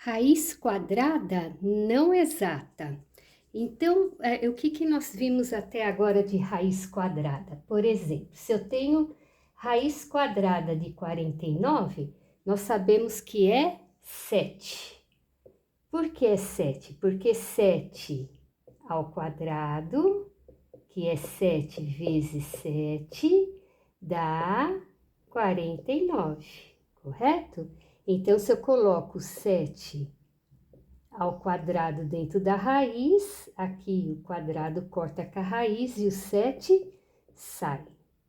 Raiz quadrada não exata. Então, o que nós vimos até agora de raiz quadrada? Por exemplo, se eu tenho raiz quadrada de 49, nós sabemos que é 7. Por que é 7? Porque 7 ao quadrado, que é 7 vezes 7, dá 49, correto? Então, se eu coloco 7 ao quadrado dentro da raiz, aqui o quadrado corta com a raiz e o 7 sai,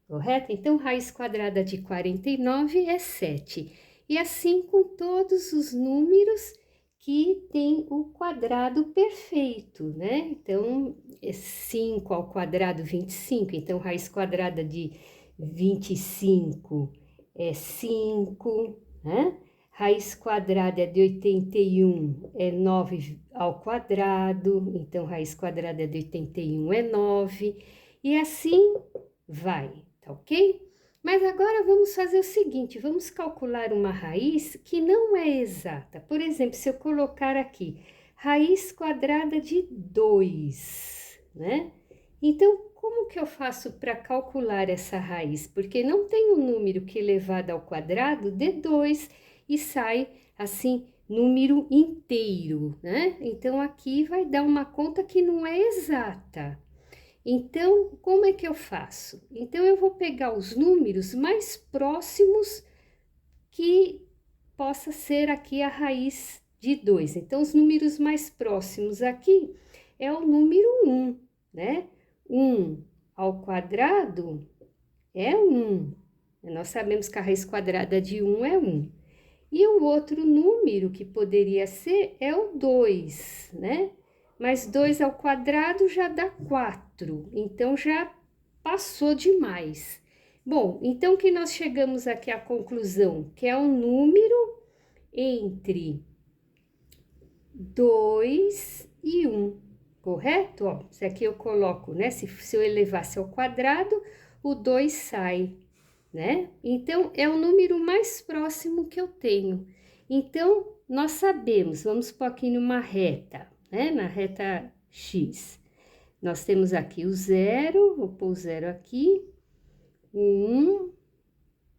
correto? Então, raiz quadrada de 49 é 7. E assim com todos os números que tem o quadrado perfeito, né? Então, é 5 ao quadrado, 25. Então, raiz quadrada de 25 é 5, né? Raiz quadrada de 81 é 9 ao quadrado, então raiz quadrada de 81 é 9, e assim vai, tá ok? Mas agora vamos fazer o seguinte, vamos calcular uma raiz que não é exata. Por exemplo, se eu colocar aqui, raiz quadrada de 2, né? Então, como que eu faço para calcular essa raiz? Porque não tem um número que elevado ao quadrado dê 2, e sai assim número inteiro, né? Então aqui vai dar uma conta que não é exata. Então, como é que eu faço? Então eu vou pegar os números mais próximos que possa ser aqui a raiz de 2. Então, os números mais próximos aqui é o número 1, né? 1 ao quadrado é 1. Nós sabemos que a raiz quadrada de 1 é 1. E o outro número que poderia ser é o 2, né? Mas 2 ao quadrado já dá 4, então já passou demais. Bom, então que nós chegamos aqui à conclusão, que é um número entre 2 e 1, correto? Ó, se aqui eu coloco, né? Se eu elevasse ao quadrado, o 2 sai, né? Então, é o número mais próximo que eu tenho. Então, nós sabemos, vamos pôr aqui numa reta, né? Na reta X. Nós temos aqui o 0, vou pôr o 0 aqui, o 1,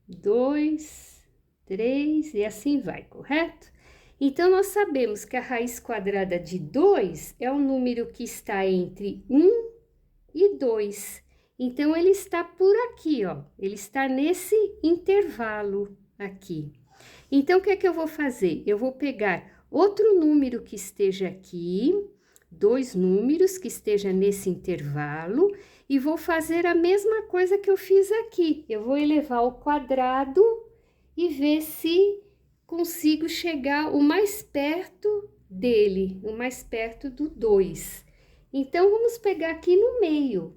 2, 3 e assim vai, correto? Então, nós sabemos que a raiz quadrada de 2 é um número que está entre 1 e 2. Então, ele está por aqui, ó. Ele está nesse intervalo aqui. Então, o que é que eu vou fazer? Eu vou pegar outro número que esteja aqui, dois números que esteja nesse intervalo, e vou fazer a mesma coisa que eu fiz aqui. Eu vou elevar ao quadrado e ver se consigo chegar o mais perto dele, o mais perto do 2. Então, vamos pegar aqui no meio,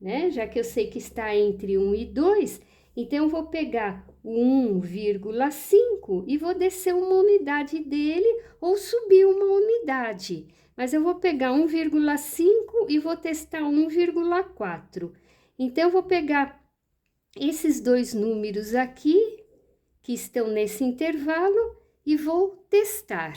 né? Já que eu sei que está entre 1 e 2, então eu vou pegar o 1,5 e vou descer uma unidade dele ou subir uma unidade. Mas eu vou pegar 1,5 e vou testar 1,4. Então, eu vou pegar esses dois números aqui, que estão nesse intervalo, e vou testar.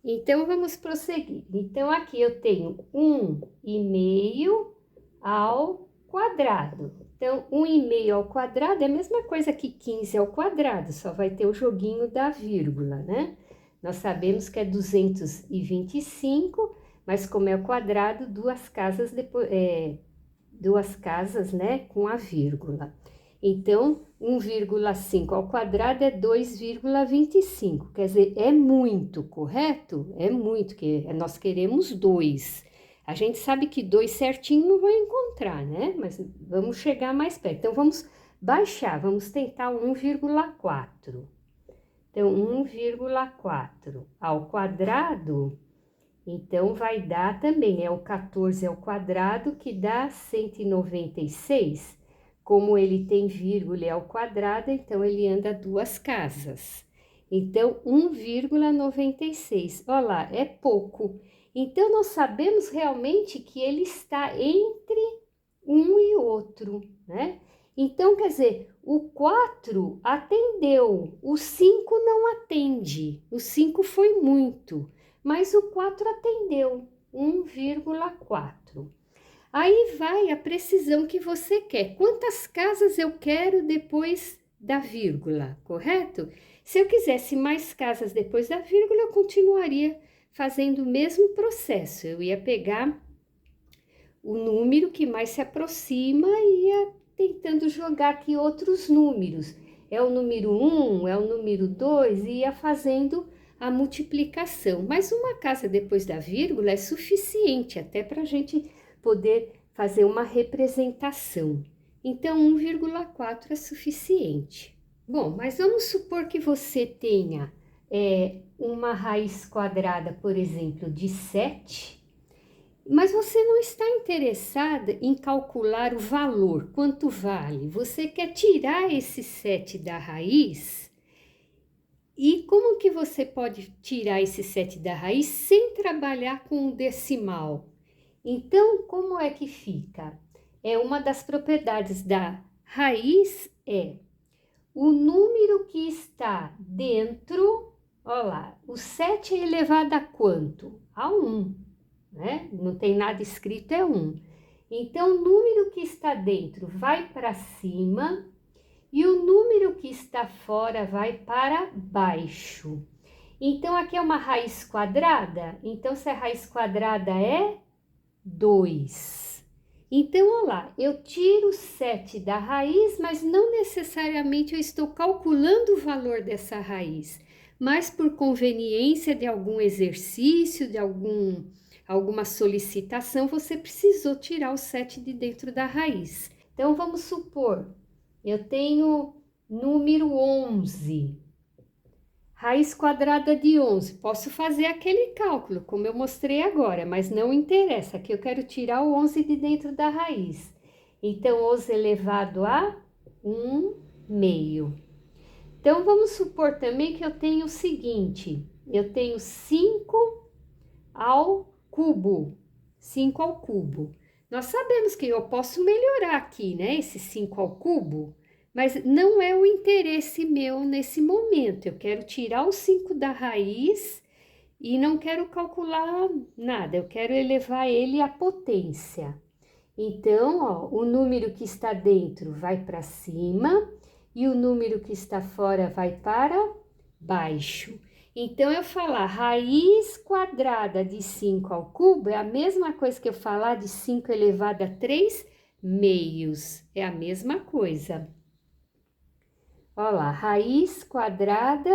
Então, vamos prosseguir. Então, aqui eu tenho 1,5 ao quadrado. Então, 1,5 ao quadrado é a mesma coisa que 15 ao quadrado, só vai ter o joguinho da vírgula, né? Nós sabemos que é 225, mas como é o quadrado, duas casas, né, com a vírgula. Então, 1,5 ao quadrado é 2,25, quer dizer, é muito, correto? É muito, que nós queremos 2. A gente sabe que 2 certinho não vai encontrar, né? Mas vamos chegar mais perto. Então, vamos baixar, vamos tentar 1,4. Então, 1,4 ao quadrado, então vai dar também, é o 14 ao quadrado, que dá 196. Como ele tem vírgula ao quadrado, então ele anda duas casas. Então, 1,96. Olha lá, é pouco. Então, nós sabemos realmente que ele está entre um e outro, né? Então, quer dizer, o 4 atendeu, o 5 não atende, o 5 foi muito, mas o 4 atendeu, 1,4. Aí vai a precisão que você quer. Quantas casas eu quero depois da vírgula, correto? Se eu quisesse mais casas depois da vírgula, eu continuaria fazendo o mesmo processo. Eu ia pegar o número que mais se aproxima e ia tentando jogar aqui outros números. É o número 1, é o número 2, e ia fazendo a multiplicação. Mas uma casa depois da vírgula é suficiente até para a gente poder fazer uma representação. Então, 1,4 é suficiente. Bom, mas vamos supor que você tenha uma raiz quadrada, por exemplo, de 7, mas você não está interessada em calcular o valor, quanto vale. Você quer tirar esse 7 da raiz. E como que você pode tirar esse 7 da raiz sem trabalhar com o decimal? Então, como é que fica? Uma das propriedades da raiz é o número que está dentro, olha lá, o 7 é elevado a quanto? A 1, né? Não tem nada escrito, é 1. Então, o número que está dentro vai para cima e o número que está fora vai para baixo. Então, aqui é uma raiz quadrada. Então, se a raiz quadrada é 2. Então, olha lá, eu tiro 7 da raiz, mas não necessariamente eu estou calculando o valor dessa raiz, mas por conveniência de algum exercício, de alguma solicitação, você precisou tirar o 7 de dentro da raiz. Então, vamos supor, eu tenho número 11. Raiz quadrada de 11, posso fazer aquele cálculo, como eu mostrei agora, mas não interessa, aqui eu quero tirar o 11 de dentro da raiz. Então, 11 elevado a 1/2. Então, vamos supor também que eu tenho o seguinte, eu tenho 5 ao cubo, 5 ao cubo. Nós sabemos que eu posso melhorar aqui, né, esse 5 ao cubo, mas não é o interesse meu nesse momento. Eu quero tirar o 5 da raiz e não quero calcular nada, eu quero elevar ele à potência. Então, ó, o número que está dentro vai para cima e o número que está fora vai para baixo. Então, eu falar raiz quadrada de 5 ao cubo é a mesma coisa que eu falar de 5 elevado a 3 meios. É a mesma coisa. Olha lá, raiz quadrada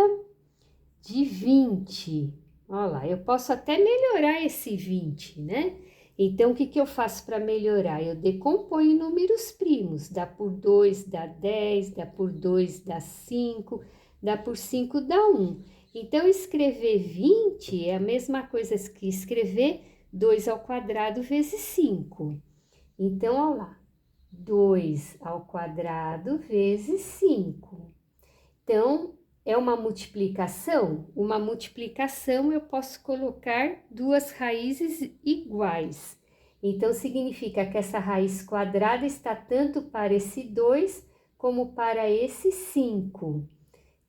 de 20. Olha lá, eu posso até melhorar esse 20, né? Então, o que eu faço para melhorar? Eu decomponho em números primos. Dá por 2, dá 10, dá por 2, dá 5, dá por 5, dá 1. Então, escrever 20 é a mesma coisa que escrever 2 ao quadrado vezes 5. Então, olha lá, 2 ao quadrado vezes 5. Então, é uma multiplicação? Uma multiplicação eu posso colocar duas raízes iguais. Então, significa que essa raiz quadrada está tanto para esse 2 como para esse 5.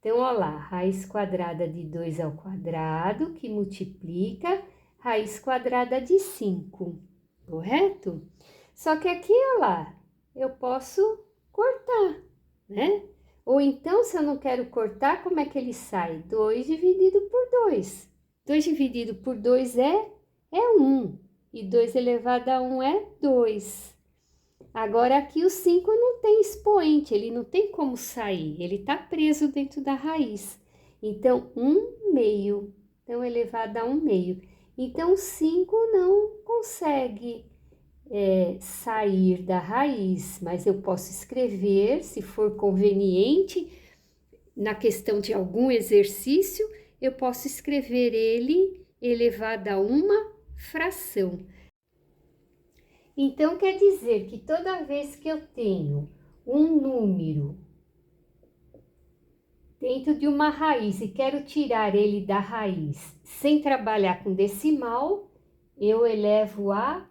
Então, olha lá, raiz quadrada de 2 ao quadrado, que multiplica raiz quadrada de 5, correto? Só que aqui, olha lá, eu posso cortar, né? Ou então, se eu não quero cortar, como é que ele sai? 2 dividido por 2. 2 dividido por 2 é 1. E 2 elevado a 1 é 2. Agora, aqui o 5 não tem expoente, ele não tem como sair. Ele está preso dentro da raiz. Então, 1/2. Então, elevado a 1/2. Então, o 5 não consegue sair da raiz, mas eu posso escrever, se for conveniente, na questão de algum exercício, eu posso escrever ele elevado a uma fração. Então, quer dizer que toda vez que eu tenho um número dentro de uma raiz e quero tirar ele da raiz sem trabalhar com decimal, eu elevo a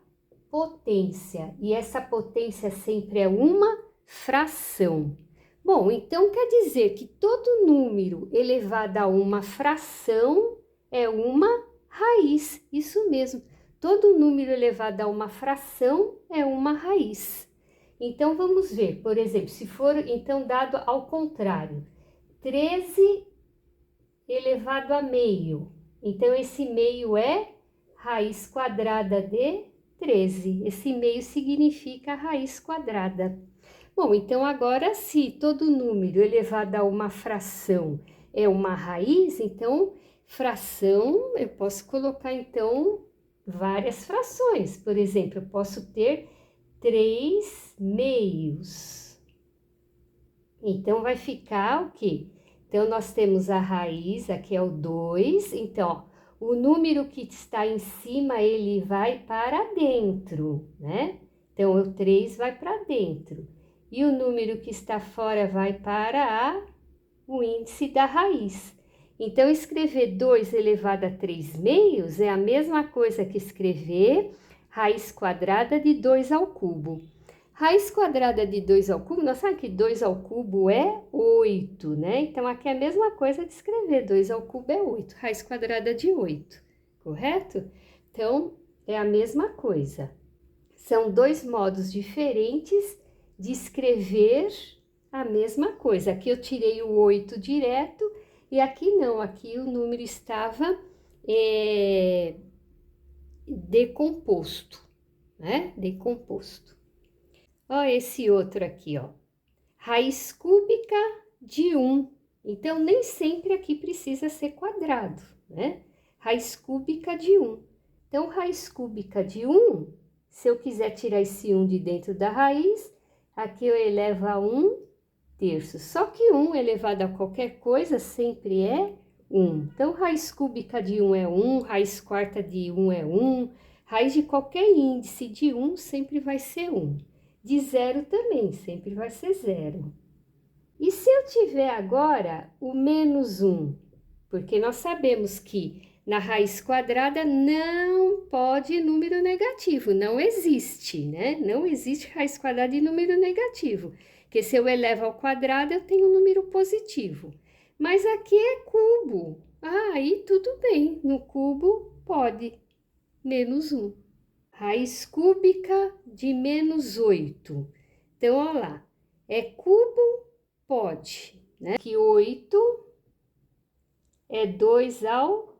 potência, e essa potência sempre é uma fração. Bom, então quer dizer que todo número elevado a uma fração é uma raiz. Isso mesmo, todo número elevado a uma fração é uma raiz. Então vamos ver, por exemplo, se for então dado ao contrário, 13 elevado a meio. Então esse meio é raiz quadrada de 13. Esse meio significa raiz quadrada. Bom, então agora se todo número elevado a uma fração é uma raiz, então fração eu posso colocar então várias frações. Por exemplo, eu posso ter 3 meios. Então vai ficar o quê? Então nós temos a raiz, aqui é o 2, então ó, o número que está em cima, ele vai para dentro, né? Então, o 3 vai para dentro. E o número que está fora vai para o índice da raiz. Então, escrever 2 elevado a 3 meios é a mesma coisa que escrever raiz quadrada de 2 ao cubo. Raiz quadrada de 2 ao cubo, nós sabemos que 2 ao cubo é 8, né? Então, aqui é a mesma coisa de escrever 2 ao cubo é 8, raiz quadrada de 8, correto? Então, é a mesma coisa. São dois modos diferentes de escrever a mesma coisa. Aqui eu tirei o 8 direto e aqui não, aqui o número estava decomposto, né? Decomposto. Ó, esse outro aqui, ó. Raiz cúbica de 1. Então, nem sempre aqui precisa ser quadrado, né? Raiz cúbica de 1. Então, raiz cúbica de 1, se eu quiser tirar esse 1 de dentro da raiz, aqui eu elevo a 1/3. Só que 1 elevado a qualquer coisa sempre é 1. Então, raiz cúbica de 1 é 1, raiz quarta de 1 é 1, raiz de qualquer índice de 1 sempre vai ser 1. De 0 também, sempre vai ser 0. E se eu tiver agora o menos 1? Porque nós sabemos que na raiz quadrada não pode número negativo, não existe, né? Não existe raiz quadrada de número negativo. Porque se eu elevo ao quadrado, eu tenho um número positivo. Mas aqui é cubo. Ah, aí tudo bem, no cubo pode, menos 1. Raiz cúbica de menos 8. Então, olha lá, é cubo, pode, né? Que 8 é 2 ao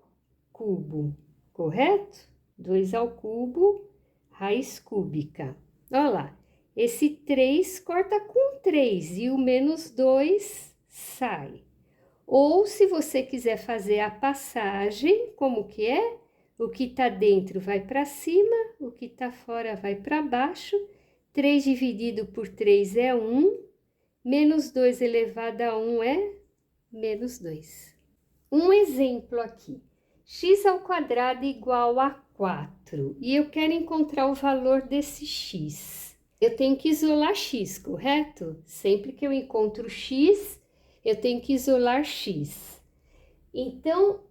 cubo, correto? 2 ao cubo, raiz cúbica. Olha lá, esse 3 corta com 3 e o menos 2 sai. Ou, se você quiser fazer a passagem, como que é? O que está dentro vai para cima, o que está fora vai para baixo. 3 dividido por 3 é 1, menos 2 elevado a 1 é menos 2. Um exemplo aqui, x ao quadrado igual a 4, e eu quero encontrar o valor desse x. Eu tenho que isolar x, correto? Sempre que eu encontro x, eu tenho que isolar x. Então,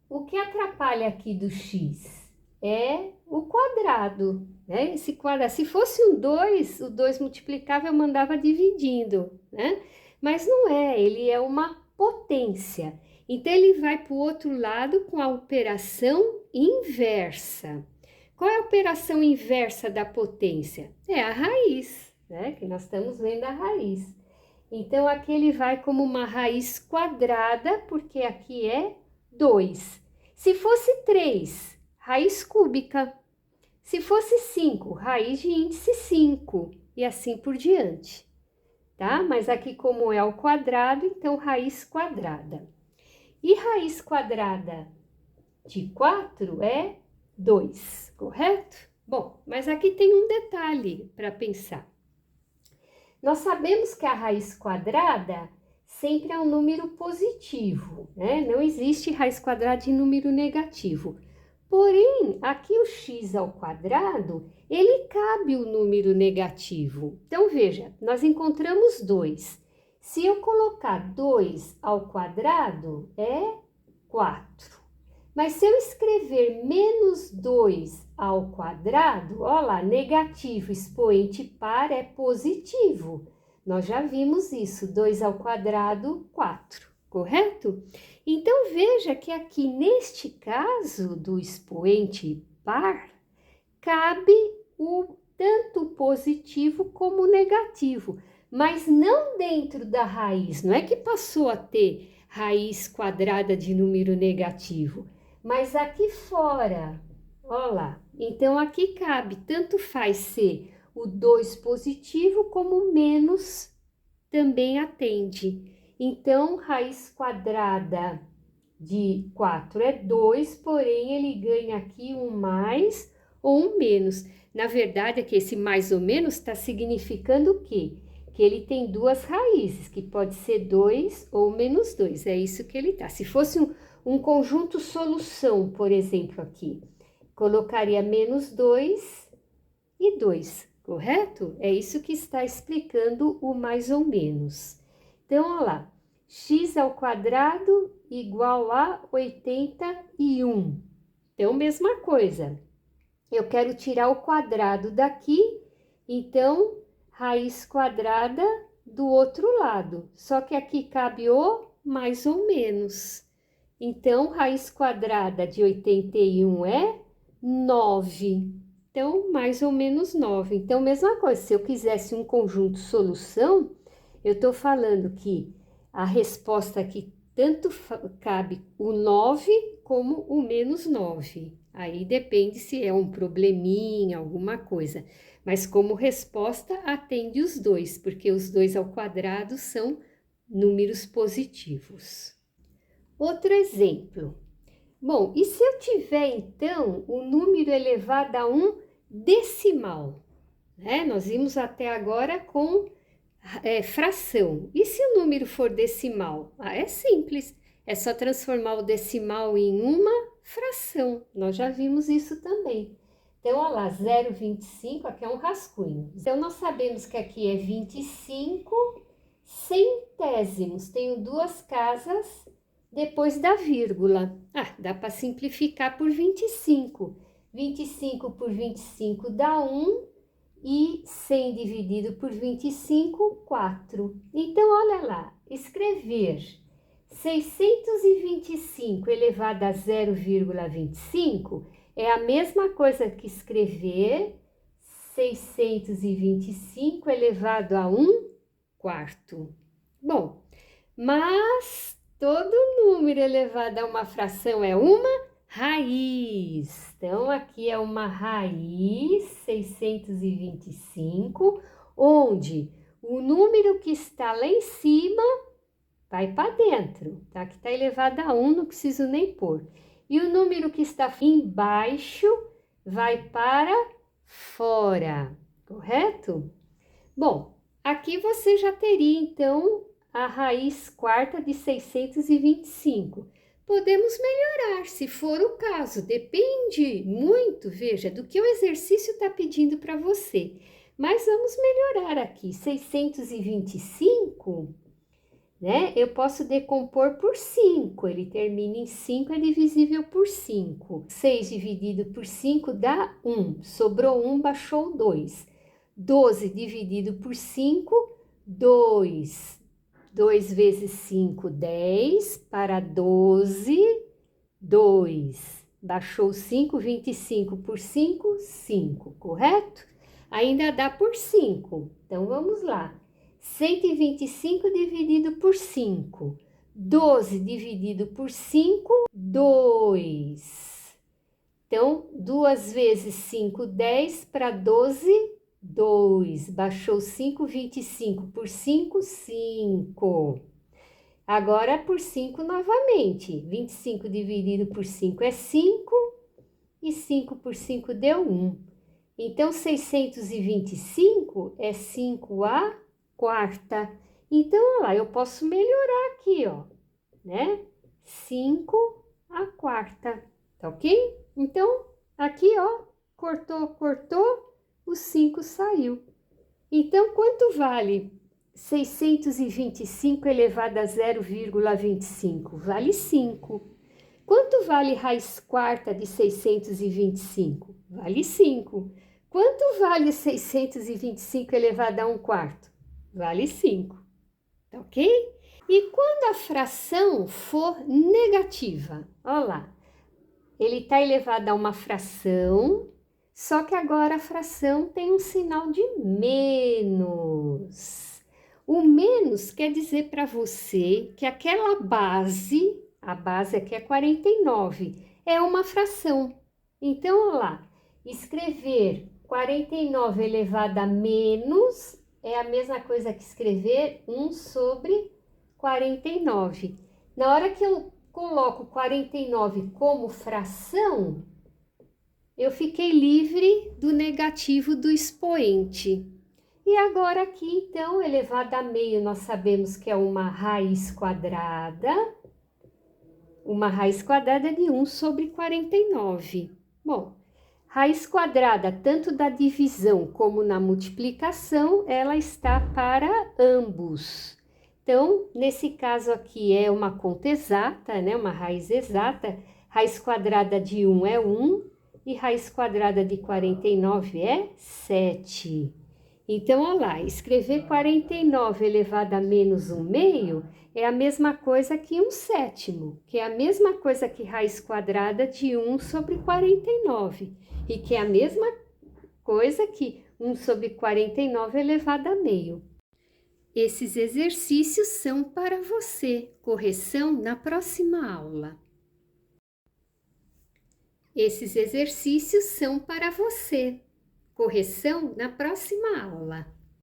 o que atrapalha aqui do x é o quadrado, né? Esse quadrado, se fosse um 2, o 2 multiplicava eu mandava dividindo, né? Mas não é, ele é uma potência. Então, ele vai para o outro lado com a operação inversa. Qual é a operação inversa da potência? É a raiz, né? Que nós estamos vendo a raiz. Então, aqui ele vai como uma raiz quadrada, porque aqui é 2. Se fosse 3, raiz cúbica. Se fosse 5, raiz de índice 5, e assim por diante, tá? Mas aqui, como é ao quadrado, então raiz quadrada. E raiz quadrada de 4 é 2, correto? Bom, mas aqui tem um detalhe para pensar. Nós sabemos que a raiz quadrada sempre é um número positivo, né? Não existe raiz quadrada de número negativo. Porém, aqui o x ao quadrado, ele cabe o número negativo. Então, veja, nós encontramos 2. Se eu colocar 2 ao quadrado, é 4. Mas se eu escrever menos 2 ao quadrado, olha lá, negativo expoente par é positivo. Nós já vimos isso, 2 ao quadrado, 4, correto? Então, veja que aqui, neste caso do expoente par, cabe tanto o positivo como o negativo, mas não dentro da raiz, não é que passou a ter raiz quadrada de número negativo, mas aqui fora, olha lá. Então, aqui cabe, tanto faz ser o 2 positivo como o menos também atende. Então, raiz quadrada de 4 é 2, porém ele ganha aqui um mais ou um menos. Na verdade, é que esse mais ou menos está significando o quê? Que ele tem duas raízes, que pode ser 2 ou menos 2. É isso que ele está. Se fosse um conjunto solução, por exemplo, aqui, colocaria menos 2 e 2, correto? É isso que está explicando o mais ou menos. Então, olha lá, x ao quadrado igual a 81. Então, mesma coisa. Eu quero tirar o quadrado daqui, então, raiz quadrada do outro lado. Só que aqui cabe o mais ou menos. Então, raiz quadrada de 81 é 9. Então, mais ou menos 9. Então, mesma coisa, se eu quisesse um conjunto solução, eu estou falando que a resposta aqui tanto cabe o 9 como o menos 9. Aí depende se é um probleminha, alguma coisa. Mas como resposta, atende os dois, porque os 2 ao quadrado são números positivos. Outro exemplo. Bom, e se eu tiver, então, o número elevado a um decimal? Né? Nós vimos até agora com fração. E se o número for decimal? É simples, é só transformar o decimal em uma fração. Nós já vimos isso também. Então, olha lá, 0,25, aqui é um rascunho. Então, nós sabemos que aqui é 25 centésimos. Tenho duas casas depois da vírgula. Dá para simplificar por 25. 25 por 25 dá 1 e 100 dividido por 25, 4. Então, olha lá, escrever 625 elevado a 0,25 é a mesma coisa que escrever 625 elevado a 1 quarto. Bom, mas todo número elevado a uma fração é uma raiz. Então, aqui é uma raiz 625, onde o número que está lá em cima vai para dentro, tá? Que está elevado a 1, não preciso nem pôr. E o número que está embaixo vai para fora, correto? Bom, aqui você já teria, então, a raiz quarta de 625. Podemos melhorar, se for o caso, depende muito, veja, do que o exercício está pedindo para você. Mas vamos melhorar aqui, 625, né? Eu posso decompor por 5, ele termina em 5, é divisível por 5. 6 dividido por 5 dá 1, sobrou 1, baixou 2. 12 dividido por 5, 2. 2 vezes 5, 10, para 12, 2. Baixou 5, 25 por 5, 5, correto? Ainda dá por 5, então vamos lá. 125 dividido por 5, 12 dividido por 5, 2. Então, 2 vezes 5, 10, para 12, 2. Baixou 5, 25 por 5, 5. Agora, por 5 novamente. 25 dividido por 5 é 5 e 5 por 5 deu 1. Então, 625 é 5 a quarta. Então, olha lá, eu posso melhorar aqui, ó, né? 5 a quarta, tá ok? Então, aqui, ó, cortou, o 5 saiu. Então, quanto vale 625 elevado a 0,25? Vale 5. Quanto vale raiz quarta de 625? Vale 5. Quanto vale 625 elevado a 1 quarto? vale 5, tá ok? E quando a fração for negativa, olha lá, ele está elevado a uma fração, só que agora a fração tem um sinal de menos. O menos quer dizer para você que aquela base, a base aqui é 49, é uma fração. Então, olha lá, escrever 49 elevado a menos é a mesma coisa que escrever 1 sobre 49. Na hora que eu coloco 49 como fração, eu fiquei livre do negativo do expoente. E agora aqui, então, elevado a meio, nós sabemos que é uma raiz quadrada de 1 sobre 49. Bom, raiz quadrada, tanto da divisão como na multiplicação, ela está para ambos. Então, nesse caso aqui é uma conta exata, né? Uma raiz exata. Raiz quadrada de 1 é 1 e raiz quadrada de 49 é 7. Então, olha lá, escrever 49 elevado a menos 1 meio é a mesma coisa que 1 sétimo, que é a mesma coisa que raiz quadrada de 1 sobre 49, e que é a mesma coisa que 1 sobre 49 elevado a meio. Esses exercícios são para você, correção na próxima aula. Esses exercícios são para você, correção na próxima aula.